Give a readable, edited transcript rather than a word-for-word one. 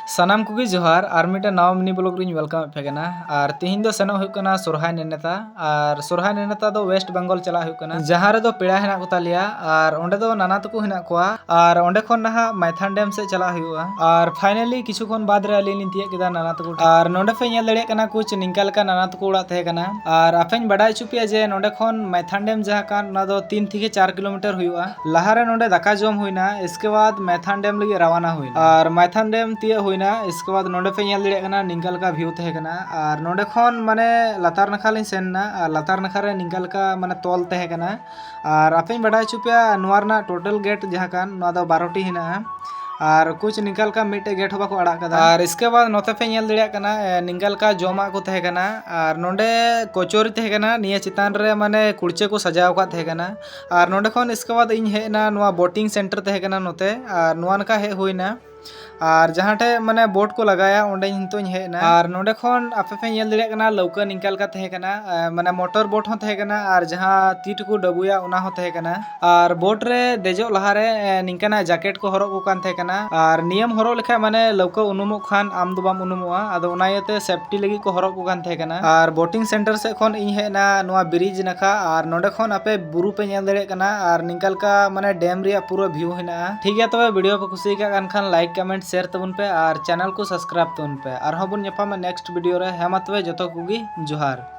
सानाम कुगी जोहार और मिटे नवा मिनी ब्लॉग रिन वेलकम पे कना और तिहिन दो सेनो हुई कना सोरहाय नेनेता और सोरहाय नेनेता दो वेस्ट बंगाल चला हुई कना जहां रे दो पेड़ा हेना को तालिया और ओंडे दो नाना तको हेना कोआ और ओंडे खन नहा मैथान डैम से चला हुआ और फाइनली किछु खन बाद रे अली नितिया केदा नाना तको और नोंडे पे नेल दड़े कना कुछ निंकल का नाना तको उड़ा तहे कना और आफेन बडाय चुपिया जे नोंडे खन मैथान डैम जहां कान ना दो 3 থেকে 4 किलोमीटर हुआ लहारे नोंडे दाका जम हुईना इसके बाद मैथान डैम लगी रवाना हुईना और मैथान डैम तिया हुईना इसके बाद नोंडे पे नेल दड़े कना निंकल का व्यू तहे कना और नोंडे खन माने लातार नखा लिन सेनना और लातार नखा रे निंकल का माने तोल तहे कना और आपेन बडाय चुपिया नोरना टोटल गेट जहां कान ना दो 12 टी हिना और कुछ निकल का मिटे गेट होबा को अड़ा कदा और इसके बाद नोते पे नेल दड़िया कना निंगल का जोमा को तहे कना और नोंडे कोचोरी तहे कना निया चितान रे माने कुर्चे को सजाव का तहे कना और नोंडे खन इसके बाद इन हेना नोआ बोटिंग सेंटर तहे कना नोते और नोआ नका हे होइना और जहाँ टे माने बोट को लगाया ओंडे हिंतो हेना और नोंडे खन आपे पे नेल दड़िया कना लौका निकल का तहे कना माने मोटर बोट हो तहे कना और जहाँ तीट को डबुया उना हो तहे कना और बोट रे देजो लहारे निंकना जैकेट को हरोग को कान तहे कना और नियम हरोग लेखा माने लौका उनुमो खान आम दो बाम उनुमोआ आदो उनायते सेफ्टी लगी को हरोग को कान तहे कना और बोटिंग सेंटर से खन इन हेना नोआ ब्रिज नखा और नोंडे खन आपे बुरु पे नेल दड़िया कना और निकल का माने डैम रिया पूरा व्यू हेना ठीक है तबे वीडियो पे खुशी का खान लाइक कमेंट शेयर तबन पे और चैनल को सब्सक्राइब तबन पे और हबन नेक्स्ट वीडियो रे हेमा तबे जतो कुगी जोहार।